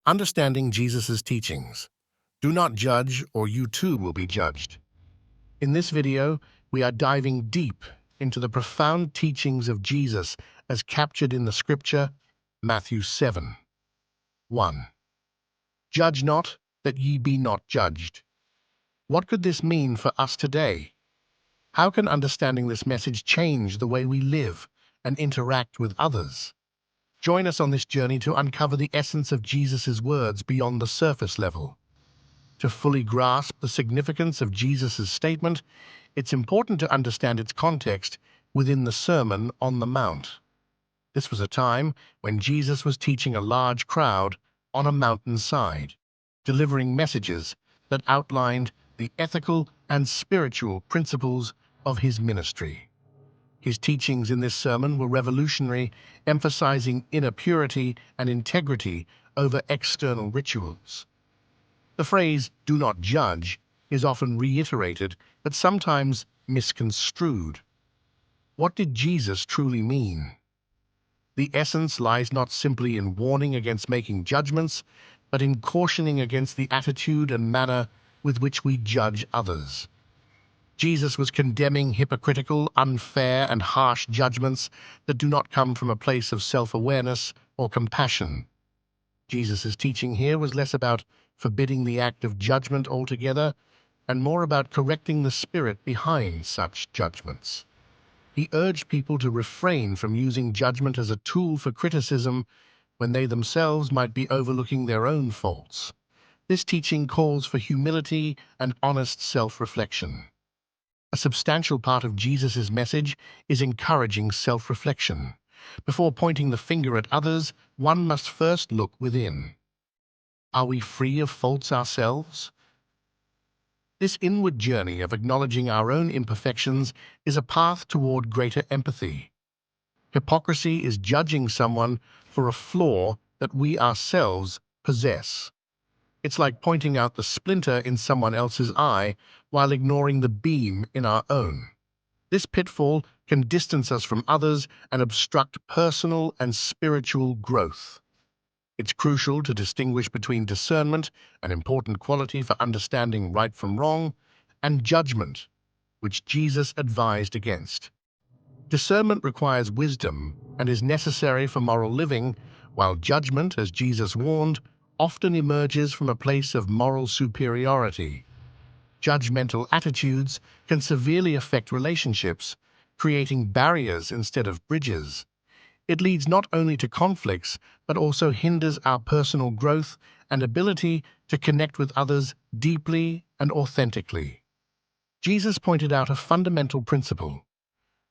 Understanding Jesus' teachings. Do not judge, or you too will be judged. In this video, we are diving deep into the profound teachings of Jesus as captured in the scripture, Matthew 7. 1. Judge not, that ye be not judged. What could this mean for us today? How can understanding this message change the way we live and interact with others? Join us on this journey to uncover the essence of Jesus' words beyond the surface level. To fully grasp the significance of Jesus' statement, it's important to understand its context within the Sermon on the Mount. This was a time when Jesus was teaching a large crowd on a mountainside, delivering messages that outlined the ethical and spiritual principles of his ministry. His teachings in this sermon were revolutionary, emphasizing inner purity and integrity over external rituals. The phrase, "do not judge," is often reiterated, but sometimes misconstrued. What did Jesus truly mean? The essence lies not simply in warning against making judgments, but in cautioning against the attitude and manner with which we judge others. Jesus was condemning hypocritical, unfair, and harsh judgments that do not come from a place of self-awareness or compassion. Jesus' teaching here was less about forbidding the act of judgment altogether and more about correcting the spirit behind such judgments. He urged people to refrain from using judgment as a tool for criticism when they themselves might be overlooking their own faults. This teaching calls for humility and honest self-reflection. A substantial part of Jesus' message is encouraging self-reflection. Before pointing the finger at others, one must first look within. Are we free of faults ourselves? This inward journey of acknowledging our own imperfections is a path toward greater empathy. Hypocrisy is judging someone for a flaw that we ourselves possess. It's like pointing out the splinter in someone else's eye while ignoring the beam in our own. This pitfall can distance us from others and obstruct personal and spiritual growth. It's crucial to distinguish between discernment, an important quality for understanding right from wrong, and judgment, which Jesus advised against. Discernment requires wisdom and is necessary for moral living, while judgment, as Jesus warned, often emerges from a place of moral superiority. Judgmental attitudes can severely affect relationships, creating barriers instead of bridges. It leads not only to conflicts, but also hinders our personal growth and ability to connect with others deeply and authentically. Jesus pointed out a fundamental principle.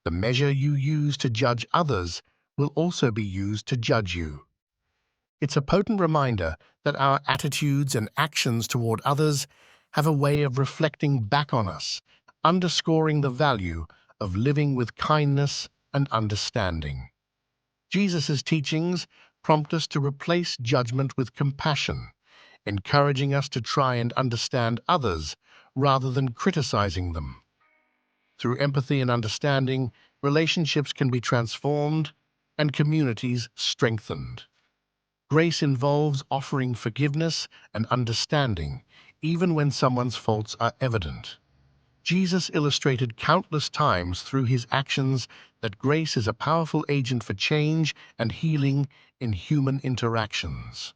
The measure you use to judge others will also be used to judge you. It's a potent reminder that our attitudes and actions toward others have a way of reflecting back on us, underscoring the value of living with kindness and understanding. Jesus' teachings prompt us to replace judgment with compassion, encouraging us to try and understand others rather than criticizing them. Through empathy and understanding, relationships can be transformed and communities strengthened. Grace involves offering forgiveness and understanding, even when someone's faults are evident. Jesus illustrated countless times through his actions that grace is a powerful agent for change and healing in human interactions.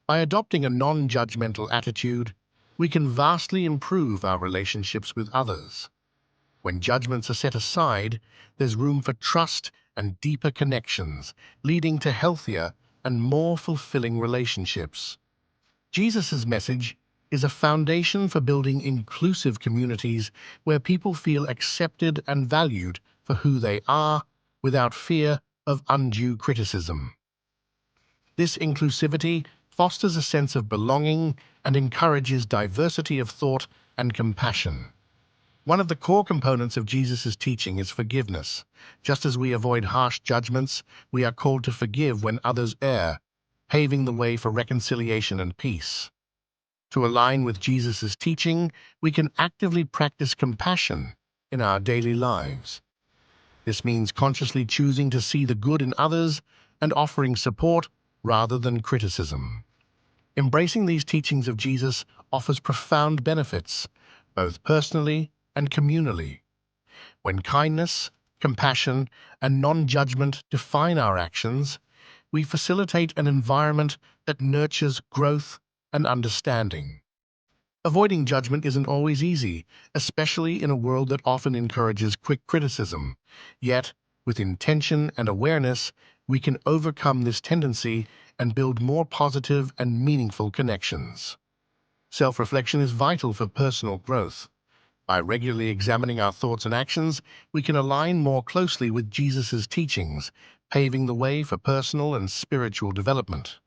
By adopting a non-judgmental attitude, we can vastly improve our relationships with others. When judgments are set aside, there's room for trust and deeper connections, leading to healthier and more fulfilling relationships. Jesus' message is a foundation for building inclusive communities where people feel accepted and valued for who they are without fear of undue criticism. This inclusivity fosters a sense of belonging and encourages diversity of thought and compassion. One of the core components of Jesus' teaching is forgiveness. Just as we avoid harsh judgments, we are called to forgive when others err, paving the way for reconciliation and peace. To align with Jesus' teaching, we can actively practice compassion in our daily lives. This means consciously choosing to see the good in others and offering support rather than criticism. Embracing these teachings of Jesus offers profound benefits, both personally and communally. When kindness, compassion, and non-judgment define our actions, we facilitate an environment that nurtures growth and understanding. Avoiding judgment isn't always easy, especially in a world that often encourages quick criticism. Yet, with intention and awareness, we can overcome this tendency and build more positive and meaningful connections. Self-reflection is vital for personal growth. By regularly examining our thoughts and actions, we can align more closely with Jesus' teachings, paving the way for personal and spiritual development.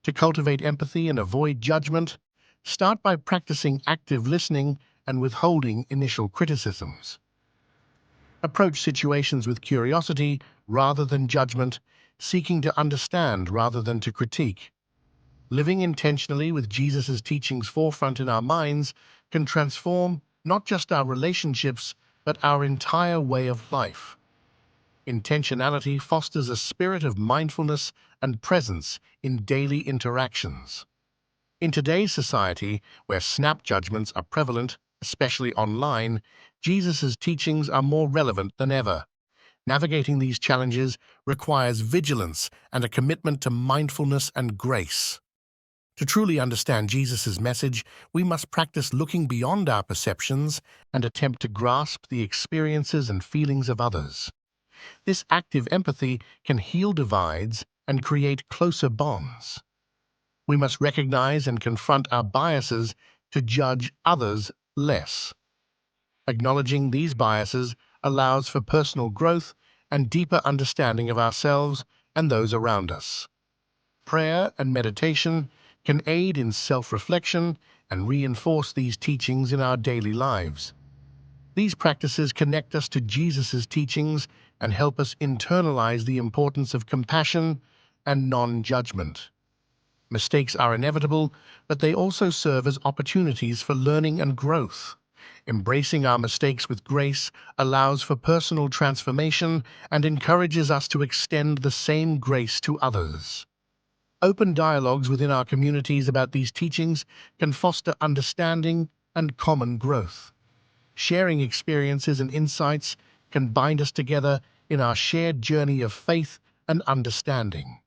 To cultivate empathy and avoid judgment, start by practicing active listening and withholding initial criticisms. Approach situations with curiosity rather than judgment, seeking to understand rather than to critique. Living intentionally with Jesus' teachings forefront in our minds can transform not just our relationships, but our entire way of life. Intentionality fosters a spirit of mindfulness and presence in daily interactions. In today's society, where snap judgments are prevalent, especially online, Jesus' teachings are more relevant than ever. Navigating these challenges requires vigilance and a commitment to mindfulness and grace. To truly understand Jesus' message, we must practice looking beyond our perceptions and attempt to grasp the experiences and feelings of others. This active empathy can heal divides and create closer bonds. We must recognize and confront our biases to judge others less. Acknowledging these biases allows for personal growth and deeper understanding of ourselves and those around us. Prayer and meditation can aid in self-reflection and reinforce these teachings in our daily lives. These practices connect us to Jesus' teachings and help us internalize the importance of compassion and non-judgment. Mistakes are inevitable, but they also serve as opportunities for learning and growth. Embracing our mistakes with grace allows for personal transformation and encourages us to extend the same grace to others. Open dialogues within our communities about these teachings can foster understanding and common growth. Sharing experiences and insights can bind us together in our shared journey of faith and understanding.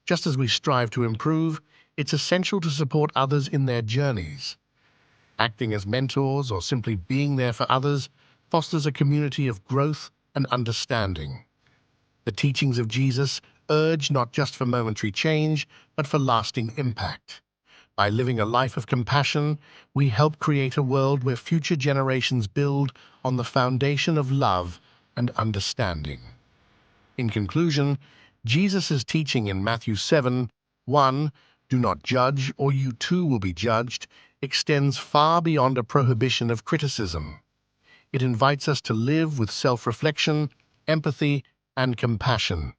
Just as we strive to improve, it's essential to support others in their journeys. Acting as mentors or simply being there for others fosters a community of growth and understanding. The teachings of Jesus urge not just for momentary change, but for lasting impact. By living a life of compassion, we help create a world where future generations build on the foundation of love and understanding. In conclusion, Jesus' teaching in Matthew 7:1, "Do not judge, or you too will be judged," extends far beyond a prohibition of criticism. It invites us to live with self-reflection, empathy, and compassion.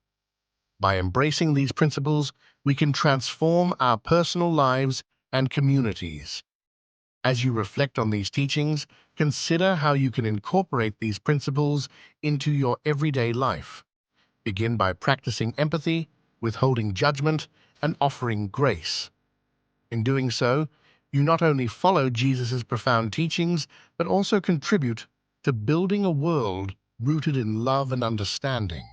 By embracing these principles, we can transform our personal lives and communities. As you reflect on these teachings, consider how you can incorporate these principles into your everyday life. Begin by practicing empathy, withholding judgment, and offering grace. In doing so, you not only follow Jesus' profound teachings, but also contribute to building a world rooted in love and understanding.